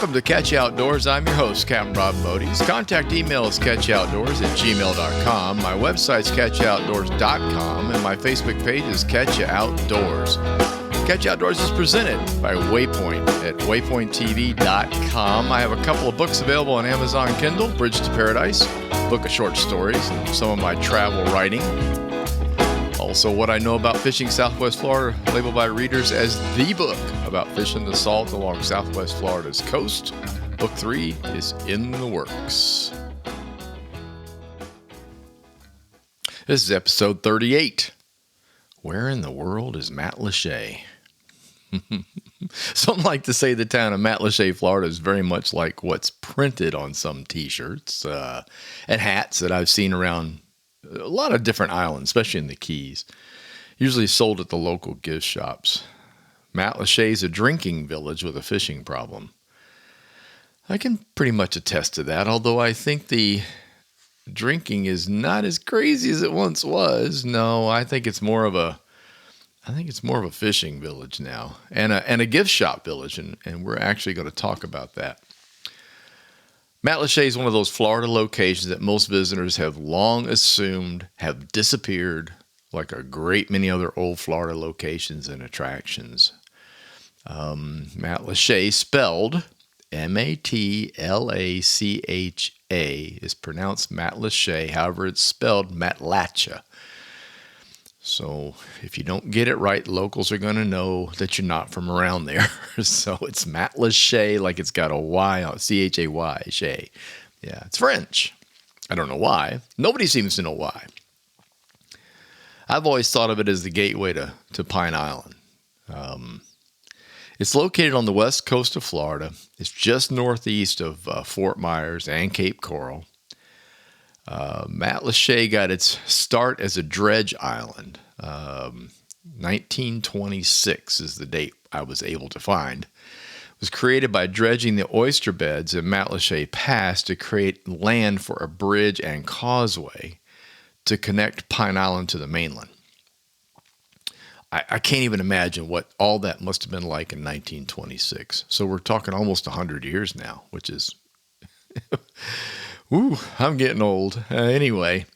Welcome to Catch Outdoors. I'm your host, Captain Rob Modies. Contact email is catchoutdoors@gmail.com. My website's catchoutdoors.com, and my Facebook page is Catch Outdoors. Catch Outdoors is presented by Waypoint at waypointtv.com. I have a couple of books available on Amazon Kindle, Bridge to Paradise, book of short stories, and some of my travel writing. Also, What I Know About Fishing Southwest Florida, labeled by readers as the book about fishing the salt along Southwest Florida's coast. Book 3 is in the works. This is episode 38. Where in the world is Matlacha? Some like to say the town of Matlacha, Florida is very much like what's printed on some t-shirts and hats that I've seen around a lot of different islands, especially in the Keys, usually sold at the local gift shops. Matlacha is a drinking village with a fishing problem. I can pretty much attest to that, although I think the drinking is not as crazy as it once was. No, I think it's more of a fishing village now, and a gift shop village, and we're actually going to talk about that. Matlacha is one of those Florida locations that most visitors have long assumed have disappeared, like a great many other old Florida locations and attractions. Matlacha, spelled M-A-T-L-A-C-H-A, is pronounced Matlacha. However, it's spelled Matlacha. So if you don't get it right, locals are going to know that you're not from around there. So it's Matlacha, like it's got a Y on it, C-H-A-Y, Shay. Yeah, it's French. I don't know why. Nobody seems to know why. I've always thought of it as the gateway to Pine Island. It's located on the west coast of Florida. It's just northeast of Fort Myers and Cape Coral. Matlacha got its start as a dredge island. 1926 is the date I was able to find. It was created by dredging the oyster beds in Matlacha Pass to create land for a bridge and causeway to connect Pine Island to the mainland. I can't even imagine what all that must have been like in 1926. So we're talking almost 100 years now, which is... Ooh, I'm getting old. Anyway,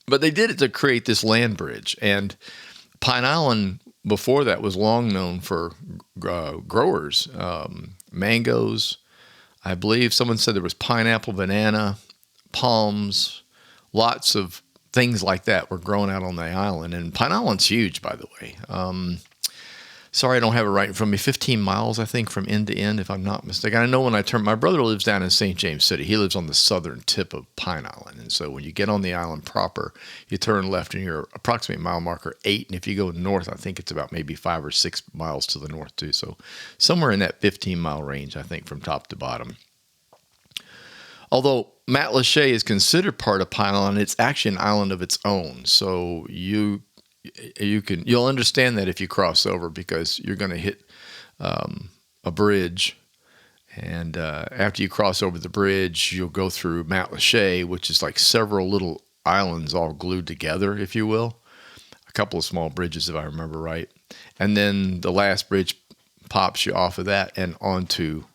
but they did it to create this land bridge. And Pine Island, before that, was long known for growers. Mangoes, I believe someone said there was pineapple, banana, palms, lots of things like that were grown out on the island. And Pine Island's huge, by the way. Sorry, I don't have it right in front of me. 15 miles, I think, from end to end, if I'm not mistaken. I know when I turn, my brother lives down in St. James City. He lives on the southern tip of Pine Island. And so when you get on the island proper, you turn left and you're approximately mile marker 8. And if you go north, I think it's about maybe 5 or 6 miles to the north too. So somewhere in that 15-mile range, I think, from top to bottom. Although Matlacha is considered part of Pine Island, it's actually an island of its own. So you'll understand that if you cross over, because you're going to hit a bridge, and after you cross over the bridge, you'll go through Matlacha, which is like several little islands all glued together, if you will. A couple of small bridges, if I remember right. And then the last bridge pops you off of that and onto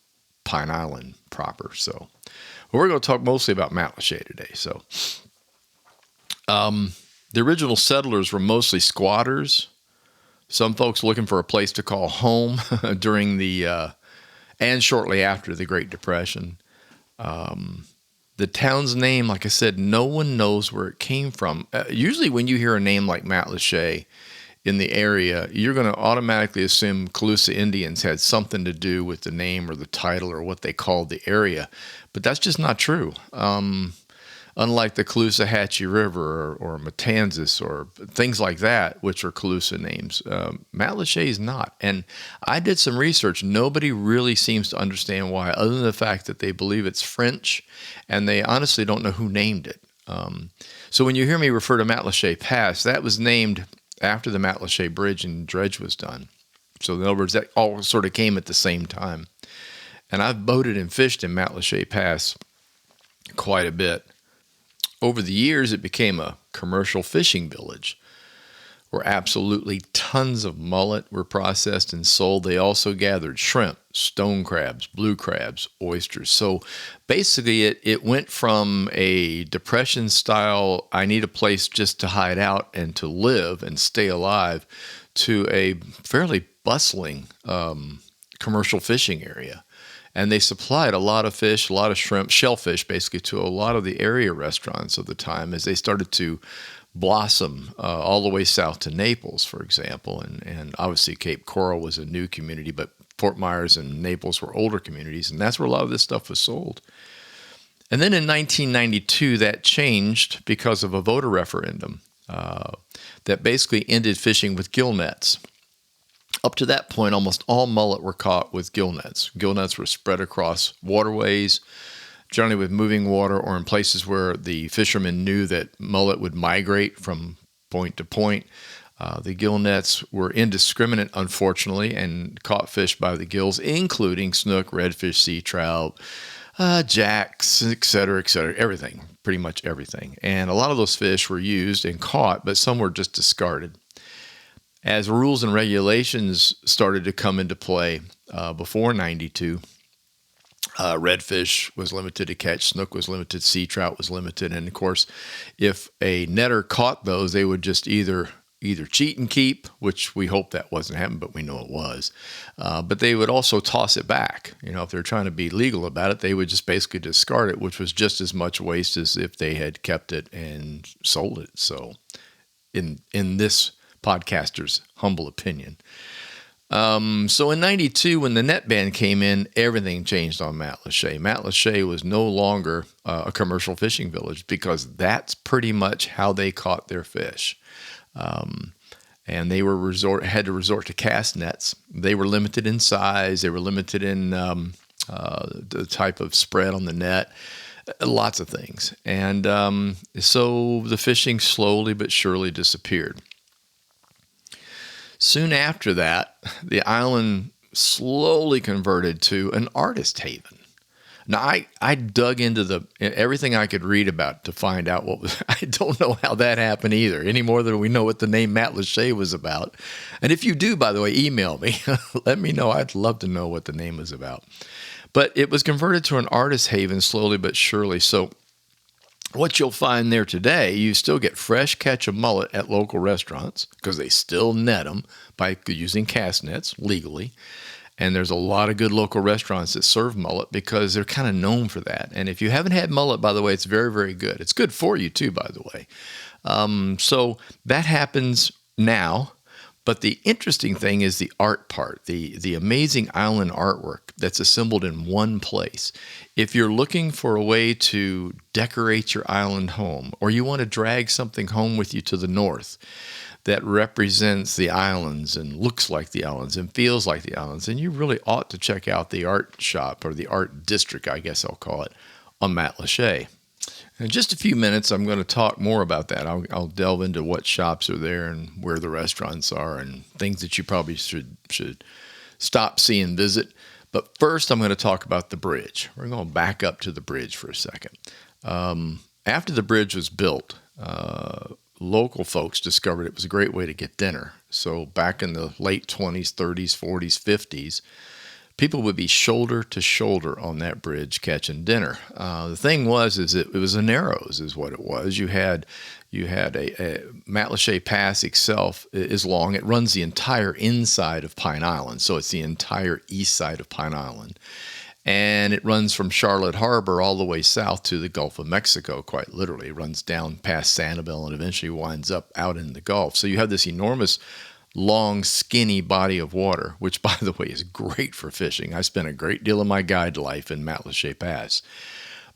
Pine Island proper. So we're going to talk mostly about Matlacha today. So the original settlers were mostly squatters. Some folks looking for a place to call home during the and shortly after the Great Depression. The town's name, like I said, no one knows where it came from. Usually when you hear a name like Matlacha in the area, you're going to automatically assume Calusa Indians had something to do with the name or the title or what they called the area. But that's just not true. Unlike the Caloosahatchee River or Matanzas or things like that, which are Calusa names, Matlacha is not. And I did some research. Nobody really seems to understand why, other than the fact that they believe it's French, and they honestly don't know who named it. So when you hear me refer to Matlacha Pass, that was named after the Matlacha Bridge and dredge was done. So in other words, that all sort of came at the same time. And I've boated and fished in Matlacha Pass quite a bit. Over the years, it became a commercial fishing village where absolutely tons of mullet were processed and sold. They also gathered shrimp, stone crabs, blue crabs, oysters. So basically it went from a depression style, I need a place just to hide out and to live and stay alive, to a fairly bustling commercial fishing area. And they supplied a lot of fish, a lot of shrimp, shellfish, basically, to a lot of the area restaurants of the time as they started to blossom all the way south to Naples, for example. And obviously Cape Coral was a new community, but Fort Myers and Naples were older communities, and that's where a lot of this stuff was sold. And then in 1992, that changed because of a voter referendum that basically ended fishing with gill nets. Up to that point, almost all mullet were caught with gill nets. Gill nets were spread across waterways, generally with moving water or in places where the fishermen knew that mullet would migrate from point to point. The gill nets were indiscriminate, unfortunately, and caught fish by the gills, including snook, redfish, sea trout, jacks, et cetera, everything, pretty much everything. And a lot of those fish were used and caught, but some were just discarded. As rules and regulations started to come into play before 92, redfish was limited to catch, snook was limited, sea trout was limited, and of course, if a netter caught those, they would just either cheat and keep, which we hope that wasn't happening, but we know it was. But they would also toss it back. If they're trying to be legal about it, they would just basically discard it, which was just as much waste as if they had kept it and sold it. So, in this podcaster's humble opinion. So in 92, when the net ban came in, everything changed on Matlacha. Matlacha was no longer a commercial fishing village because that's pretty much how they caught their fish. And they had to resort to cast nets. They were limited in size. They were limited in the type of spread on the net. Lots of things. And so the fishing slowly but surely disappeared. Soon after that, the island slowly converted to an artist haven. Now, I dug into everything I could read about to find out what was. I don't know how that happened either, any more than we know what the name Matlacha was about. And if you do, by the way, email me. Let me know. I'd love to know what the name was about. But it was converted to an artist haven slowly but surely. So what you'll find there today, you still get fresh catch of mullet at local restaurants because they still net them by using cast nets legally. And there's a lot of good local restaurants that serve mullet because they're kind of known for that. And if you haven't had mullet, by the way, it's very, very good. It's good for you too, by the way. So that happens now. But the interesting thing is the art part, the amazing island artwork that's assembled in one place. If you're looking for a way to decorate your island home, or you want to drag something home with you to the north that represents the islands and looks like the islands and feels like the islands, then you really ought to check out the art shop, or the art district, I guess I'll call it, on Matlacha. In just a few minutes, I'm going to talk more about that. I'll delve into what shops are there and where the restaurants are and things that you probably should stop, see, and visit. But first, I'm going to talk about the bridge. We're going to back up to the bridge for a second. After the bridge was built, local folks discovered it was a great way to get dinner. So back in the late 20s, 30s, 40s, 50s, people would be shoulder to shoulder on that bridge catching dinner. The thing was, it was a narrows, is what it was. You had a Matlacha Pass itself is long. It runs the entire inside of Pine Island, so it's the entire east side of Pine Island. And it runs from Charlotte Harbor all the way south to the Gulf of Mexico, quite literally. It runs down past Sanibel and eventually winds up out in the Gulf. So you have this enormous long, skinny body of water, which, by the way, is great for fishing. I spent a great deal of my guide life in Matlacha Pass.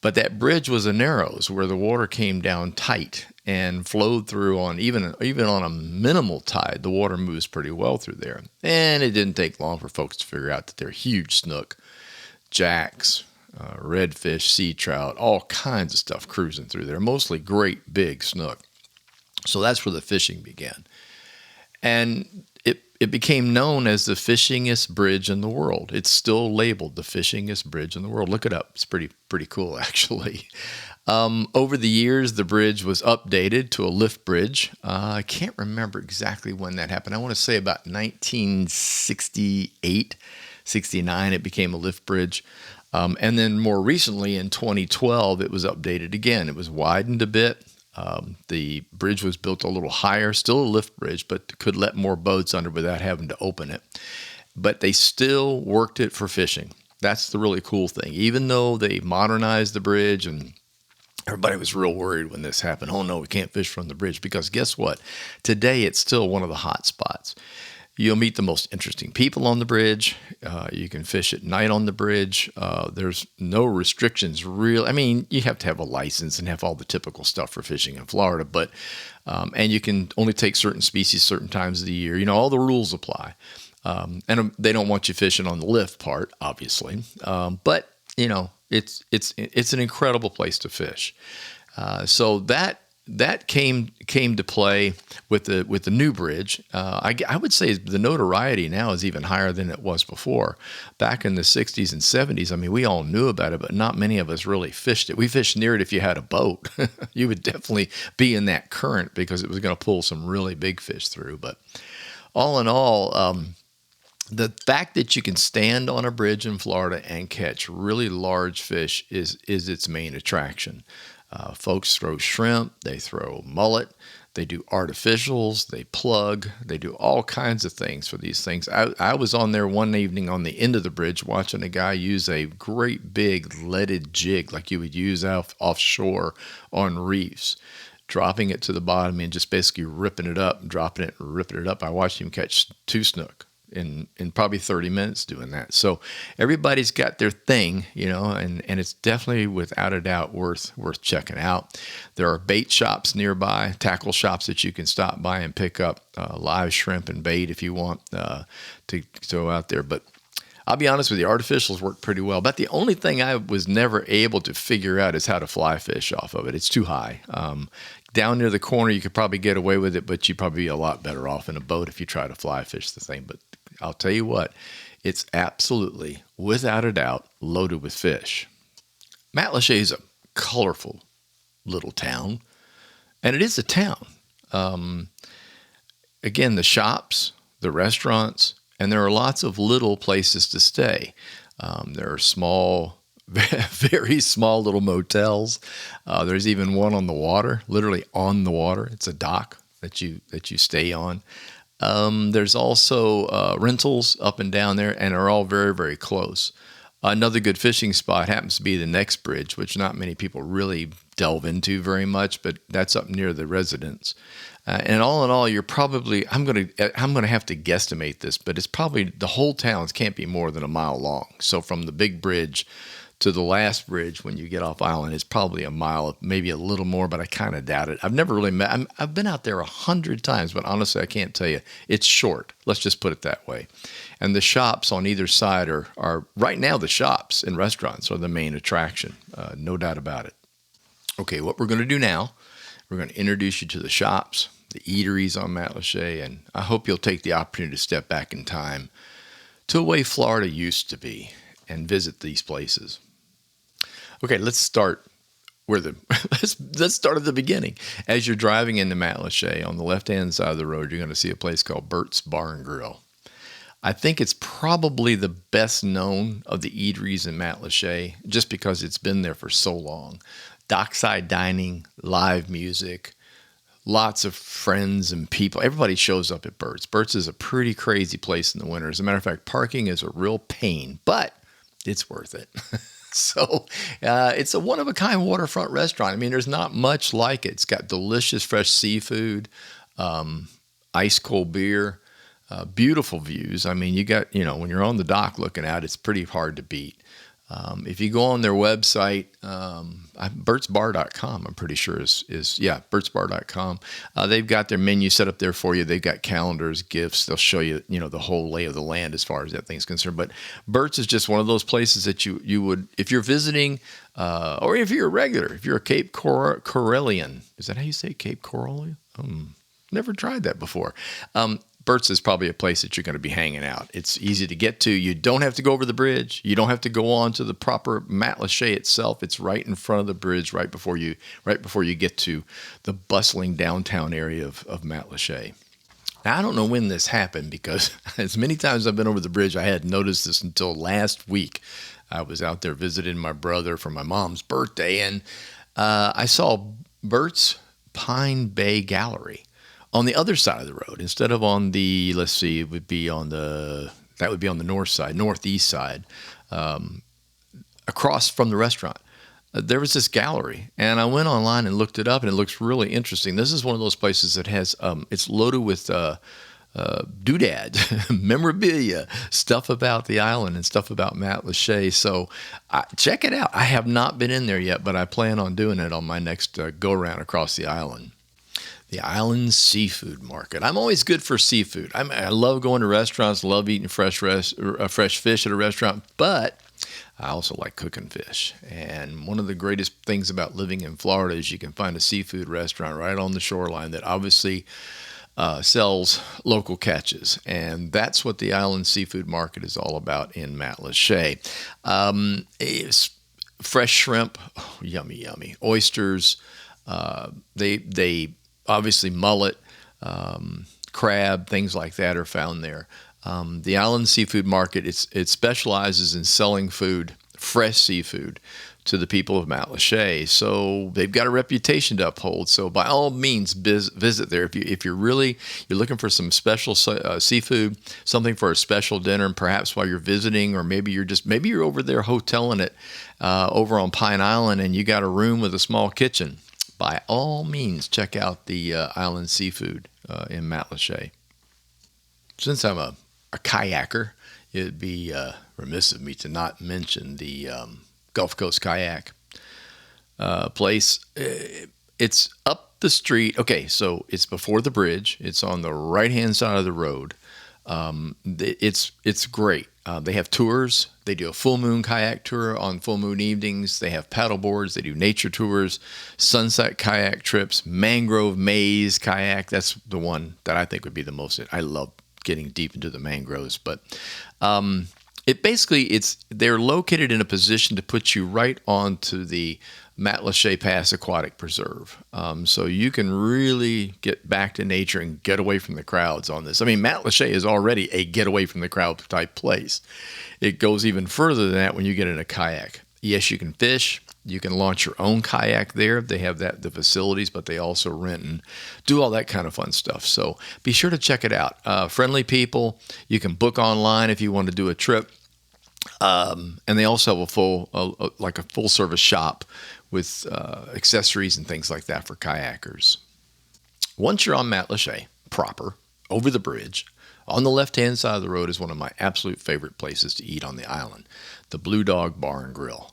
But that bridge was a narrows where the water came down tight and flowed through on even on a minimal tide. The water moves pretty well through there. And it didn't take long for folks to figure out that they're huge snook, jacks, redfish, sea trout, all kinds of stuff cruising through there, mostly great big snook. So that's where the fishing began. And it became known as the fishingest bridge in the world. It's still labeled the fishingest bridge in the world. Look it up. It's pretty cool, actually. Over the years, the bridge was updated to a lift bridge. I can't remember exactly when that happened. I want to say about 1968, 69, it became a lift bridge. And then more recently in 2012, it was updated again. It was widened a bit. The bridge was built a little higher, still a lift bridge, but could let more boats under without having to open it. But they still worked it for fishing. That's the really cool thing. Even though they modernized the bridge, and everybody was real worried when this happened. Oh no, we can't fish from the bridge, because guess what? Today it's still one of the hot spots. You'll meet the most interesting people on the bridge. You can fish at night on the bridge. There's no restrictions, real. I mean, you have to have a license and have all the typical stuff for fishing in Florida, but and you can only take certain species certain times of the year. You know, all the rules apply, and they don't want you fishing on the lift part, obviously. But you know, it's an incredible place to fish. So that came to play with the new bridge. I would say the notoriety now is even higher than it was before. Back in the 60s and 70s, I mean, we all knew about it, but not many of us really fished it. We fished near it if you had a boat. You would definitely be in that current because it was going to pull some really big fish through. But all in all, the fact that you can stand on a bridge in Florida and catch really large fish is its main attraction. Folks throw shrimp, they throw mullet, they do artificials, they plug, they do all kinds of things for these things. I was on there one evening on the end of the bridge watching a guy use a great big leaded jig like you would use offshore on reefs, dropping it to the bottom and just basically ripping it up, dropping it and ripping it up. I watched him catch 2 snook in probably 30 minutes doing that. So everybody's got their thing, you know, and it's definitely without a doubt worth checking out. There are bait shops nearby, tackle shops that you can stop by and pick up live shrimp and bait if you want to go out there. But I'll be honest with you, artificials work pretty well. But the only thing I was never able to figure out is how to fly fish off of it. It's too high. Down near the corner, you could probably get away with it, but you'd probably be a lot better off in a boat if you try to fly fish the thing. But I'll tell you what, it's absolutely, without a doubt, loaded with fish. Matlacha is a colorful little town, and it is a town. Again, the shops, the restaurants, and there are lots of little places to stay. There are small, very small little motels. There's even one on the water, literally on the water. It's a dock that you stay on. There's also rentals up and down there, and are all very, very close. Another good fishing spot happens to be the next bridge, which not many people really delve into very much, but that's up near the residence. And all in all, you're probably, I'm gonna have to guesstimate this, but it's probably, the whole town can't be more than a mile long. So from the big bridge to the last bridge when you get off island, it's probably a mile, maybe a little more, but I kind of doubt it. I've never really met, I've been out there 100 times, but honestly, I can't tell you. It's short. Let's just put it that way. And the shops on either side are right now, the shops and restaurants are the main attraction. No doubt about it. Okay, what we're going to do now, we're going to introduce you to the shops, the eateries on Matlacha, and I hope you'll take the opportunity to step back in time to the way Florida used to be and visit these places. Okay, let's start let's start at the beginning. As you're driving into Matlacha, on the left-hand side of the road, you're going to see a place called Bert's Bar and Grill. I think it's probably the best known of the eateries in Matlacha, just because it's been there for so long. Dockside dining, live music, lots of friends and people. Everybody shows up at Bert's. Bert's is a pretty crazy place in the winter. As a matter of fact, parking is a real pain, but it's worth it. So it's a one-of-a-kind waterfront restaurant. I mean, there's not much like it. It's got delicious fresh seafood, ice cold beer, beautiful views. I mean, you got, when you're on the dock looking out, it's pretty hard to beat. If you go on their website, bertsbar.com, I'm pretty sure is bertsbar.com. They've got their menu set up there for you. They've got calendars, gifts. They'll show you, the whole lay of the land as far as that thing's concerned. But Bert's is just one of those places that you would, if you're visiting, or if you're a regular, if you're a Cape Corellian, is that how you say Cape Corellian? Never tried that before. Burt's is probably a place that you're going to be hanging out. It's easy to get to. You don't have to go over the bridge. You don't have to go on to the proper Matlacha itself. It's right in front of the bridge, right before you get to the bustling downtown area of Matlacha. Now, I don't know when this happened because as many times as I've been over the bridge, I hadn't noticed this until last week. I was out there visiting my brother for my mom's birthday, and I saw Burt's Pine Bay Gallery on the other side of the road instead of on the, let's see, it would be on the north side, northeast side, across from the restaurant. There was this gallery, and I went online and looked it up, and it looks really interesting. This is one of those places that has, it's loaded with doodads, memorabilia, stuff about the island and stuff about Matlacha. So check it out. I have not been in there yet, but I plan on doing it on my next go-around across the island. The Island Seafood Market. I'm always good for seafood. I love going to restaurants, love eating fresh fish at a restaurant, but I also like cooking fish. And one of the greatest things about living in Florida is you can find a seafood restaurant right on the shoreline that obviously sells local catches. And that's what the Island Seafood Market is all about in Matlacha. It's fresh shrimp, oh, yummy, yummy. Oysters, they obviously mullet, crab, things like that are found there. The Island Seafood Market, it specializes in selling food, fresh seafood, to the people of Matlacha. So they've got a reputation to uphold. So by all means, visit there. If you're looking for some special seafood, something for a special dinner, and perhaps while you're visiting, or maybe you're over there hoteling it over on Pine Island, and you got a room with a small kitchen. By all means, check out the Island Seafood in Matlacha. Since I'm a kayaker, it'd be remiss of me to not mention the Gulf Coast Kayak place. It's up the street. Okay, so it's before the bridge. It's on the right-hand side of the road. It's great. They have tours. They do a full moon kayak tour on full moon evenings. They have paddle boards. They do nature tours, sunset kayak trips, mangrove maze kayak. That's the one that I think would be the most. I love getting deep into the mangroves, but they're located in a position to put you right onto the Matlacha Pass Aquatic Preserve. So you can really get back to nature and get away from the crowds on this. I mean, Matlacha is already a get away from the crowd type place. It goes even further than that when you get in a kayak. Yes, you can fish. You can launch your own kayak there. They have the facilities, but they also rent and do all that kind of fun stuff. So be sure to check it out. Friendly people. You can book online if you want to do a trip. And they also have a full service shop with accessories and things like that for kayakers. Once you're on Matlacha proper, over the bridge, on the left-hand side of the road is one of my absolute favorite places to eat on the island, the Blue Dog Bar and Grill.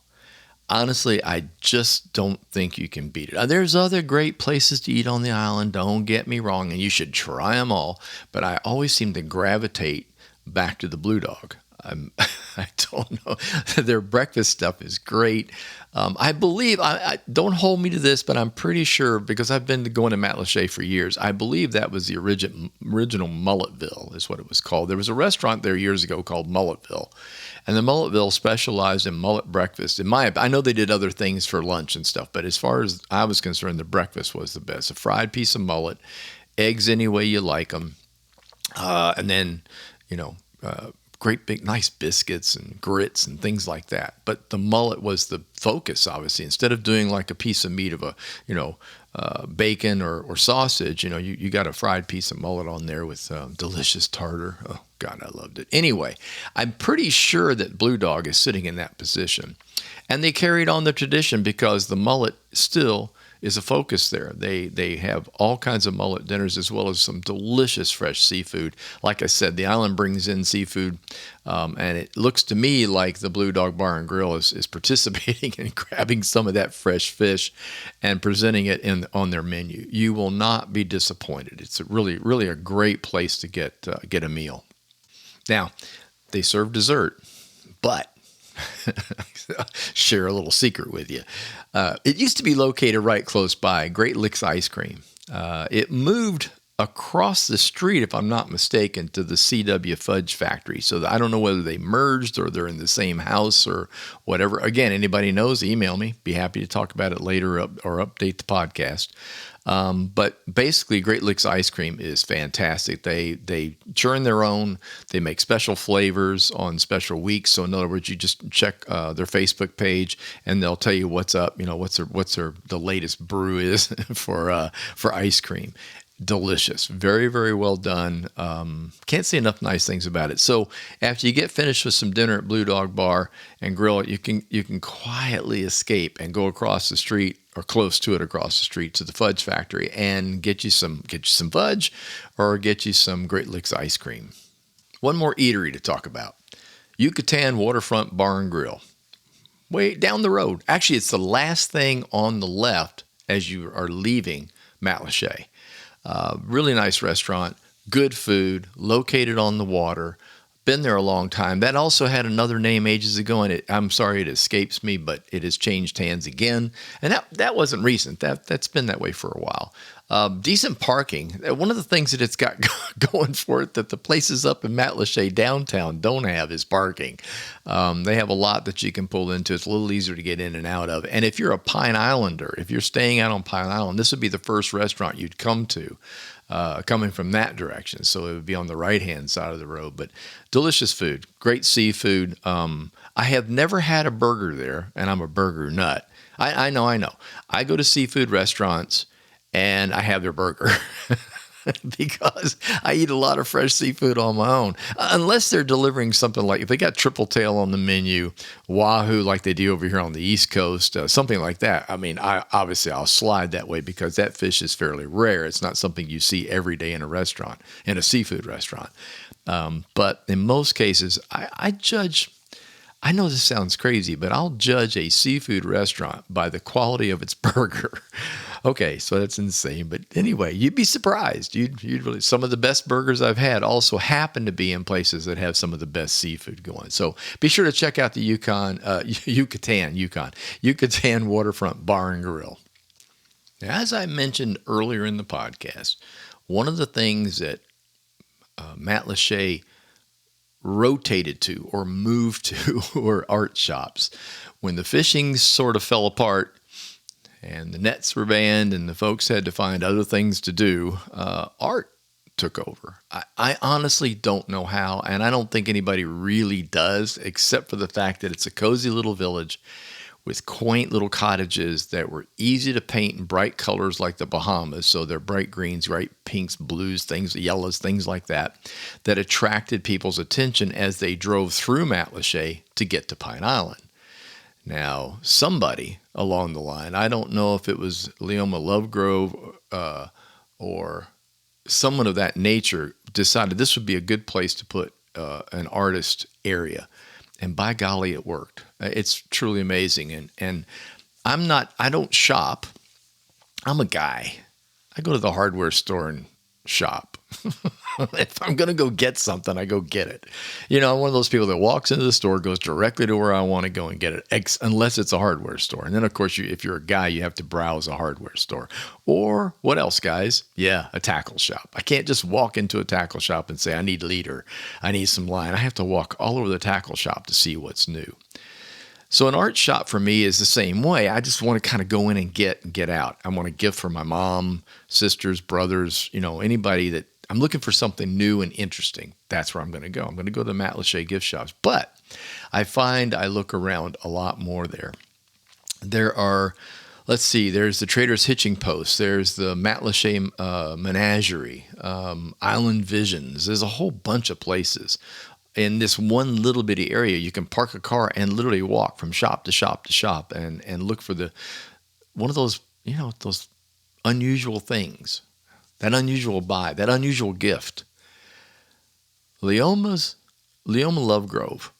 Honestly, I just don't think you can beat it. There's other great places to eat on the island, don't get me wrong, and you should try them all, but I always seem to gravitate back to the Blue Dog. I don't know. Their breakfast stuff is great. I believe, I don't hold me to this, but I'm pretty sure, because I've been going to Matlacha for years, I believe that was the original Mulletville is what it was called. There was a restaurant there years ago called Mulletville, and the Mulletville specialized in mullet breakfast. I know they did other things for lunch and stuff, but as far as I was concerned, the breakfast was the best. A fried piece of mullet, eggs any way you like them, and then, great big nice biscuits and grits and things like that. But the mullet was the focus, obviously. Instead of doing like a piece of meat of bacon or sausage, you got a fried piece of mullet on there with delicious tartar. Oh God, I loved it. Anyway, I'm pretty sure that Blue Dog is sitting in that position. And they carried on the tradition because the mullet still is a focus there. They have all kinds of mullet dinners as well as some delicious fresh seafood. Like I said, the island brings in seafood, and it looks to me like the Blue Dog Bar and Grill is participating in grabbing some of that fresh fish and presenting it on their menu. You will not be disappointed. It's really a great place to get a meal. Now, they serve dessert, but share a little secret with you. It used to be located right close by Great Licks Ice Cream. It moved across the street, if I'm not mistaken, to the CW Fudge Factory. So I don't know whether they merged or they're in the same house or whatever. Again, anybody knows, email me. Be happy to talk about it later or update the podcast. But basically, Great Licks ice cream is fantastic. They churn their own. They make special flavors on special weeks. So in other words, you just check their Facebook page, and they'll tell you what's up. You know, what's the latest brew is for ice cream. Delicious, very, very well done. Can't say enough nice things about it. So after you get finished with some dinner at Blue Dog Bar and Grill, you can quietly escape and go across the street or close to it across the street to the Fudge Factory and get you some fudge or get you some Great Licks ice cream. One more eatery to talk about: Yucatan Waterfront Bar and Grill, way down the road. Actually, it's the last thing on the left as you are leaving Matlacha. Really nice restaurant, good food, located on the water. Been there a long time. That also had another name ages ago, and I'm sorry it escapes me, but it has changed hands again. And that wasn't recent. That's been that way for a while. Decent parking. One of the things that it's got going for it that the places up in Matlacha downtown don't have is parking. They have a lot that you can pull into. It's a little easier to get in and out of. And if you're a Pine Islander, if you're staying out on Pine Island, this would be the first restaurant you'd come to. Coming from that direction. So it would be on the right-hand side of the road. But delicious food, great seafood. I have never had a burger there, and I'm a burger nut. I know. I go to seafood restaurants, and I have their burger because I eat a lot of fresh seafood on my own. Unless they're delivering something like, if they got triple tail on the menu, wahoo like they do over here on the East Coast, something like that. I mean, I'll slide that way because that fish is fairly rare. It's not something you see every day in a seafood restaurant. But in most cases, I judge, I know this sounds crazy, but I'll judge a seafood restaurant by the quality of its burger. Okay, so that's insane. But anyway, you'd be surprised. You'd really, some of the best burgers I've had also happen to be in places that have some of the best seafood going. So be sure to check out the Yucatan Waterfront Bar and Grill. Now, as I mentioned earlier in the podcast, one of the things that Matlacha rotated to or moved to were art shops. When the fishing sort of fell apart, and the nets were banned and the folks had to find other things to do, art took over. I honestly don't know how, and I don't think anybody really does, except for the fact that it's a cozy little village with quaint little cottages that were easy to paint in bright colors like the Bahamas. So they're bright greens, bright pinks, blues, things, yellows, things like that attracted people's attention as they drove through Matlacha to get to Pine Island. Now, somebody along the line, I don't know if it was Leoma Lovegrove or someone of that nature, decided this would be a good place to put an artist area. And by golly, it worked. It's truly amazing. And I don't shop. I'm a guy. I go to the hardware store and shop. If I'm going to go get something, I go get it. You know, I'm one of those people that walks into the store, goes directly to where I want to go and get it, unless it's a hardware store. And then, of course, if you're a guy, you have to browse a hardware store. Or what else, guys? Yeah, a tackle shop. I can't just walk into a tackle shop and say, I need leader, I need some line. I have to walk all over the tackle shop to see what's new. So an art shop for me is the same way. I just want to kind of go in and get out. I want a gift for my mom, sisters, brothers, anybody that I'm looking for something new and interesting. That's where I'm going to go. I'm going to go to the Matlacha gift shops. But I find I look around a lot more there. There are, there's the Trader's Hitching Post. There's the Matlacha Menagerie, Island Visions. There's a whole bunch of places. In this one little bitty area, you can park a car and literally walk from shop to shop to shop and look for one of those, those unusual things, that unusual buy, that unusual gift. Leoma Lovegrove,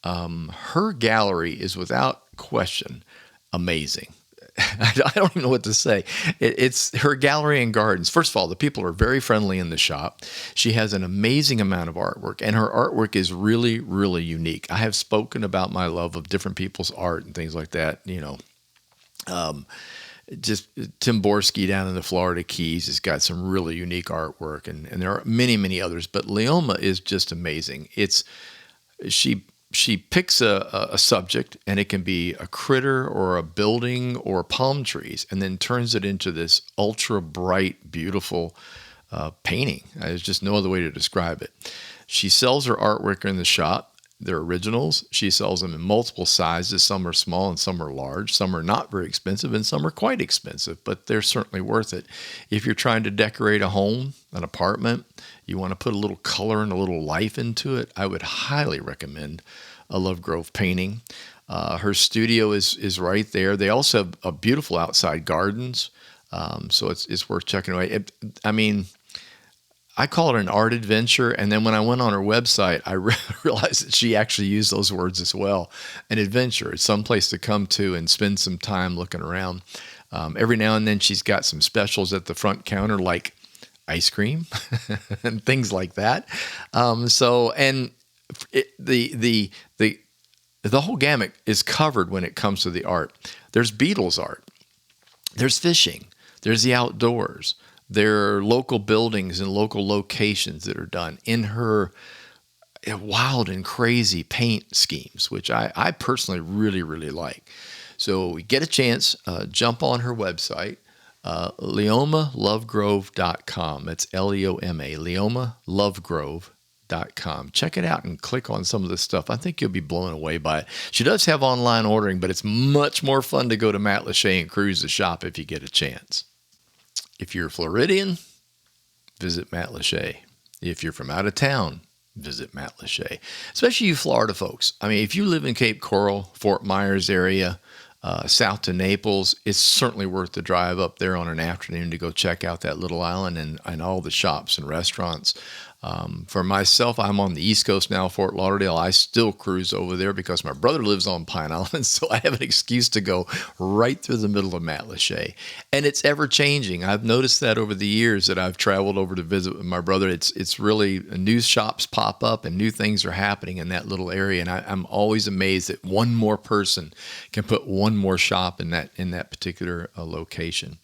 her gallery is without question amazing. I don't even know what to say. It's her gallery and gardens. First of all, the people are very friendly in the shop. She has an amazing amount of artwork, and her artwork is really, really unique. I have spoken about my love of different people's art and things like that, just Tim Borski down in the Florida Keys has got some really unique artwork, and there are many, many others. But Leoma is just amazing. She picks a subject, and it can be a critter or a building or palm trees, and then turns it into this ultra bright, beautiful painting. There's just no other way to describe it. She sells her artwork in the shop. They're originals. She sells them in multiple sizes. Some are small and some are large. Some are not very expensive and some are quite expensive, but they're certainly worth it. If you're trying to decorate a home, an apartment, you want to put a little color and a little life into it, I would highly recommend a Lovegrove painting. Her studio is right there. They also have a beautiful outside gardens, so it's worth checking away. I call it an art adventure, and then when I went on her website, I realized that she actually used those words as well. An adventure. It's someplace to come to and spend some time looking around. Every now and then she's got some specials at the front counter, like ice cream and things like that. The whole gamut is covered when it comes to the art. There's Beatles art. There's fishing. There's the outdoors. There are local buildings and local locations that are done in her wild and crazy paint schemes, which I personally really, really like. So get a chance, jump on her website, leomalovegrove.com. It's Leoma, leomalovegrove.com. Check it out and click on some of this stuff. I think you'll be blown away by it. She does have online ordering, but it's much more fun to go to Matlacha and cruise the shop if you get a chance. If you're Floridian, visit Matlacha. If you're from out of town, visit Matlacha. Especially you Florida folks. I mean, if you live in Cape Coral, Fort Myers area, south to Naples, it's certainly worth the drive up there on an afternoon to go check out that little island and all the shops and restaurants. For myself, I'm on the East Coast now, Fort Lauderdale. I still cruise over there because my brother lives on Pine Island, so I have an excuse to go right through the middle of Matlacha. And it's ever changing. I've noticed that over the years that I've traveled over to visit with my brother. It's really new shops pop up and new things are happening in that little area. And I'm always amazed that one more person can put one more shop in that particular location.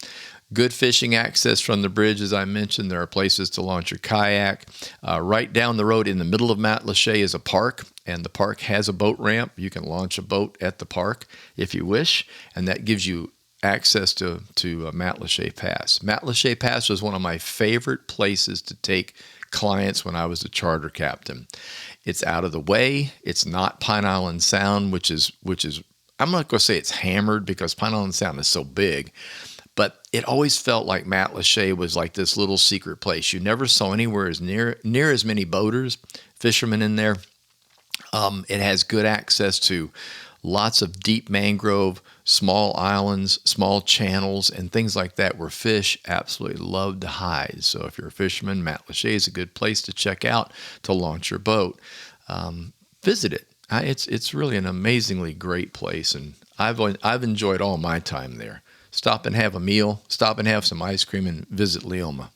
Good fishing access from the bridge, as I mentioned. There are places to launch your kayak. Right down the road in the middle of Matlacha is a park, and the park has a boat ramp. You can launch a boat at the park if you wish, and that gives you access to Matlacha Pass. Matlacha Pass was one of my favorite places to take clients when I was a charter captain. It's out of the way. It's not Pine Island Sound, which is I'm not going to say it's hammered because Pine Island Sound is so big. But it always felt like Matlacha was like this little secret place. You never saw anywhere as near as many boaters, fishermen in there. It has good access to lots of deep mangrove, small islands, small channels, and things like that where fish absolutely love to hide. So if you're a fisherman, Matlacha is a good place to check out to launch your boat. Visit it. It's really an amazingly great place, and I've enjoyed all my time there. Stop and have a meal, stop and have some ice cream, and visit Leoma.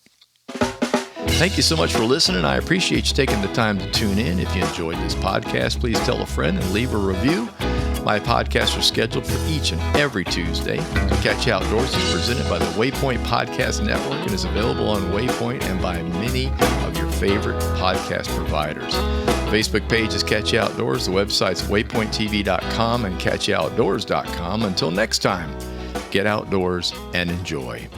Thank you so much for listening. I appreciate you taking the time to tune in. If you enjoyed this podcast, please tell a friend and leave a review. My podcasts are scheduled for each and every Tuesday. Catch Outdoors is presented by the Waypoint Podcast Network and is available on Waypoint and by many of your favorite podcast providers. The Facebook page is Catch Outdoors. The website's waypointtv.com and catchoutdoors.com. Until next time, get outdoors and enjoy.